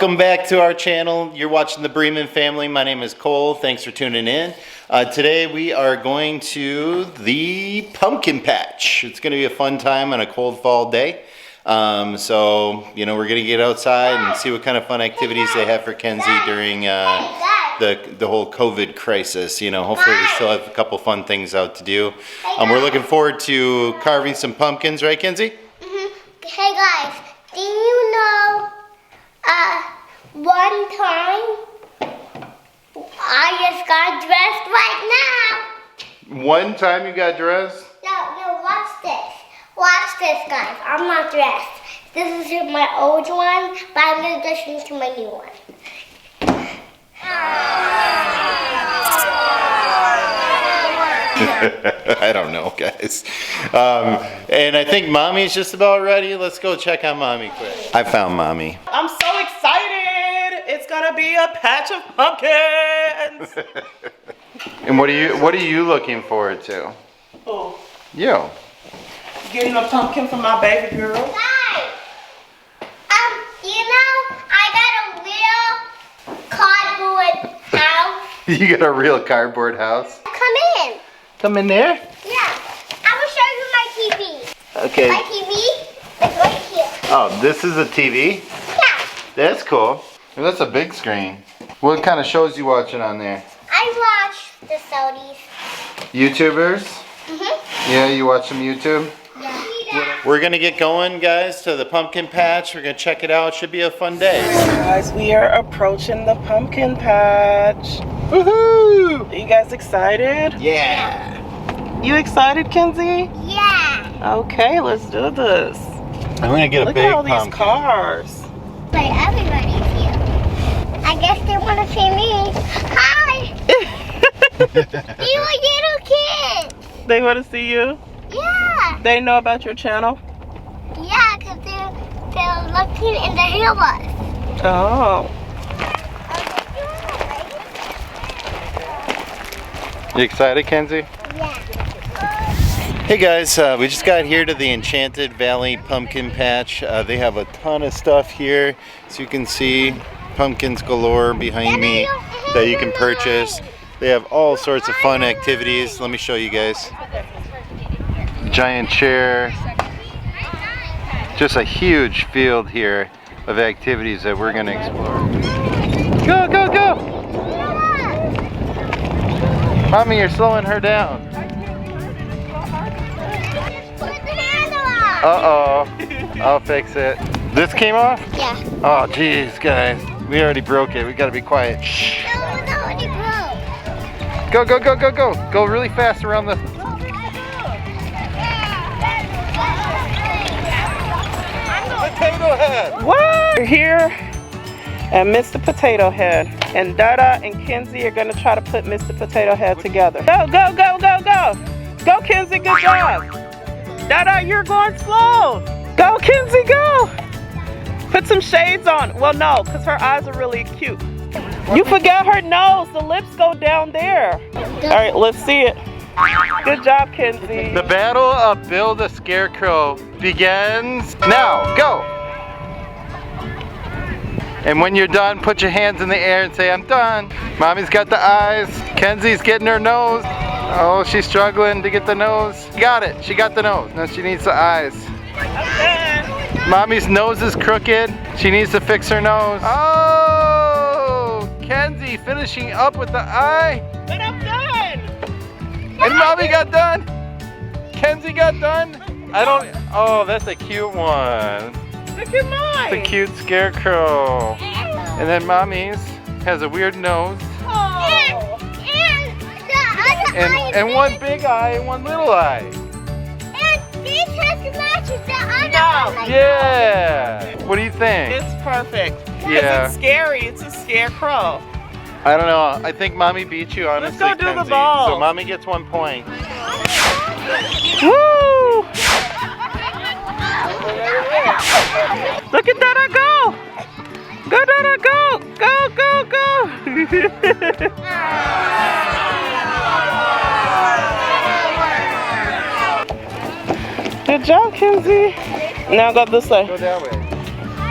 Welcome back to our channel. You're watching the Brieman Family. My name is Cole. Thanks for tuning in. Today we are going to the pumpkin patch. It's going to be a fun time on a cold fall day. So, you know, we're going to get outside and see what kind of fun activities they have for Kenzie during the whole COVID crisis. You know, hopefully we still have a couple fun things out to do. We're looking forward to carving some pumpkins, right, Kenzie? Hey guys, do you know one time I just got dressed right now? One time you got dressed? No, watch this. Watch this, guys. I'm not dressed. This is my old one, but I'm going to dress into my new one. I don't know, guys. And I think Mommy's just about ready. Let's go check on Mommy quick. I found Mommy. I'm so excited! It's gonna be a patch of pumpkins. And what are you looking forward to? Oh, You. getting a pumpkin for my baby girl. Guys, you know, I got a real cardboard house. You got a real cardboard house? Come in. Come in there? Yeah. I will show you my TV. Okay. My TV is right here. Oh, this is a TV? Yeah. That's cool. Well, that's a big screen. What kind of shows you watching on there? I watch the Saudis. YouTubers? Yeah, you watch some YouTube? Yeah. We're gonna get going, guys, to the pumpkin patch. We're gonna check it out. Should be a fun day. Guys, we are approaching the pumpkin patch. Woohoo! Are you guys excited? Yeah. You excited, Kenzie? Yeah. Okay, let's do this. I'm gonna get a Look big at all pumpkin. these cars. But everybody's here. I guess they want to see me. Hi. You little kids. They want to see you? Yeah. They know about your channel? Yeah, because they're looking in the hills. Oh. You excited, Kenzie? Yeah. Hey guys, we just got here to the Enchanted Valley Pumpkin Patch. They have a ton of stuff here, so you can see pumpkins galore behind me that you can purchase. They have all sorts of fun activities. Let me show you guys. Giant chair. Just a huge field here of activities that we're going to explore. Go, go, go! Mommy, you're slowing her down. Uh-oh. I'll fix it. This came off? Yeah. Oh, jeez, guys. We already broke it. We gotta be quiet. Shh. No, it broke. Go, go, go, go, go. Go really fast around the... Potato Head. What? We're here at Mr. Potato Head. And Dada and Kenzie are going to try to put Mr. Potato Head together. Go, go, go, go, go. Go, Kenzie, good job. Dada, you're going slow. Go, Kenzie, go. Put some shades on. Well, no, because her eyes are really cute. You forgot her nose. The lips go down there. All right, let's see it. Good job, Kenzie. The battle of Bill the Scarecrow begins now. Go. And when you're done, put your hands in the air and say, I'm done. Mommy's got the eyes. Kenzie's getting her nose. Oh, she's struggling to get the nose. Got it. She got the nose. Now she needs the eyes. Mommy's nose is crooked. She needs to fix her nose. Oh, Kenzie finishing up with the eye. But I'm done. And Mommy got done. Kenzie got done. Oh, that's a cute one. Look at mine. It's a cute scarecrow. And then Mommy's has a weird nose. Oh. And one big eye and one little eye. And this has to match with the other one. Yeah. What do you think? It's perfect. 'Cause Yeah. It's scary. It's a scarecrow. I don't know. I think Mommy beat you, honestly, Let's go do the Kenzie. ball. So Mommy gets 1 point. Woo! Look at Dada go! Go, Dada, go! Go, go, go! Good job, Kenzie. Now go this way. Go that way.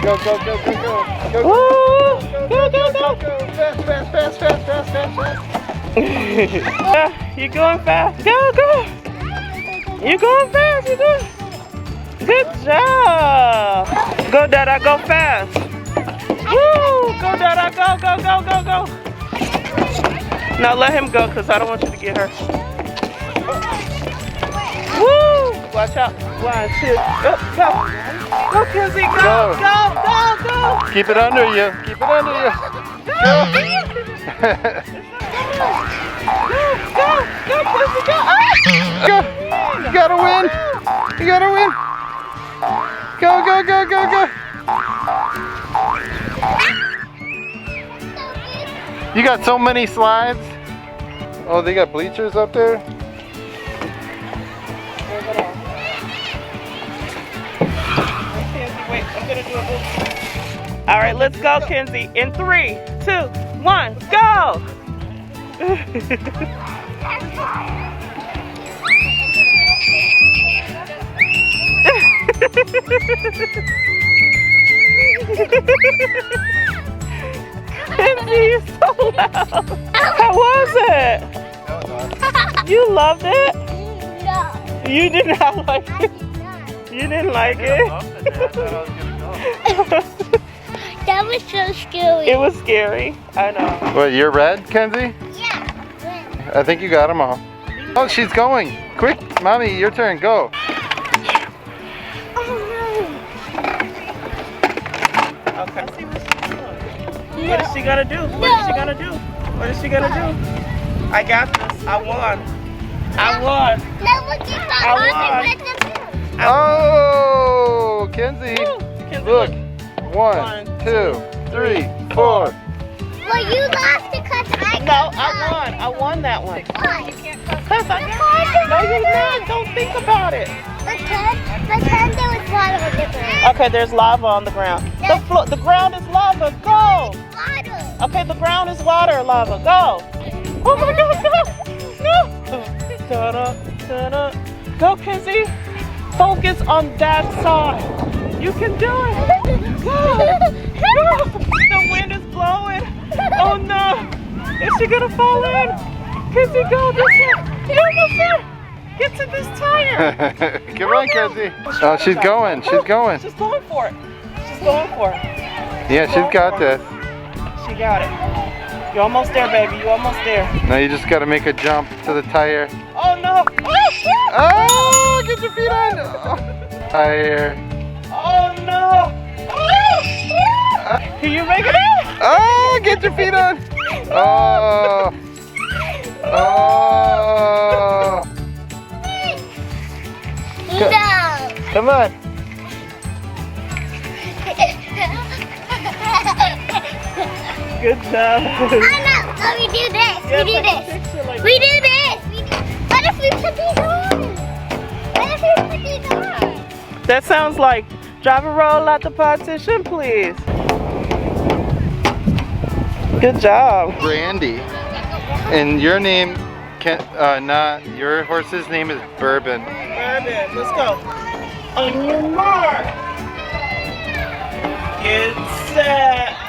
Go, go, go, go, go. Go, Woo! go, go, go, go. Fast, fast, fast, fast, fast, fast, fast. Yeah, you're going fast. Go, go. You're going fast. You're going. Good job. Go, Dada. Go fast. Woo! Go, Dada. Go, go, go, go, go. Now let him go, because I don't want you to get hurt. Woo! Watch out. 1, 2. Go, go. Go, Kenzie. Go, Go. go, go, go. Keep it under you. Keep it under you. Go, go, Kenzie, go. Ah! Go. You gotta win. You gotta win. Go, go, go, go, go. You got so many slides. Oh, they got bleachers up there. Wait, I'm gonna do a loop. All right, let's go, Kenzie. In 3, 2, 1, go! Kenzie, you're so loud. How was it? You loved it? No. You did not like it? You didn't like it? That was so scary. It was scary. I know. What, you're red, Kenzie? Yeah. I think you got them all. Oh, she's going. Quick, Mommy, your turn. Go. Okay. Let's see what she's doing. What is she gonna do? What is she gonna do? What is she gonna do? I got this. I won. I won. Now look at my I mommy won. with the food. Oh, Kenzie. Kenzie, Look. 1, 1, 2, 3, 4. Well, you lost because I No, I won that one. Why? Cause I no, you're not. Don't think about it. Because there was water on the ground. Okay, there's lava on the ground. The ground is lava. Go. Water. Okay, the ground is water, lava. Go. Oh my God, go. Go. Ta-da, ta-da. Go, Kenzie. Focus on that side. You can do it. Go. Go. The wind is blowing. Oh no. Is she gonna fall in? Kenzie, go this way. You're almost there. Get to this tire. Come on, Kenzie. Oh, she's going. She's going. She's going for it. She's going for it. Yeah, she's got this. She got it. You're almost there, baby. You're almost there. Now you just got to make a jump to the tire. Oh no. Oh, get your feet on. Oh, tire. Oh no. Can you make it out? Oh, get your feet on. Oh. Oh. No. Come on. Good job. Oh no. So we do this. Yeah, We do take a this. picture like We do this. What if we put these on? What if we put these on? That sounds like drive and roll out the partition, please. Good job. Brandy. And your name not your horse's name is Bourbon. Bourbon, let's go. On your mark. Get set.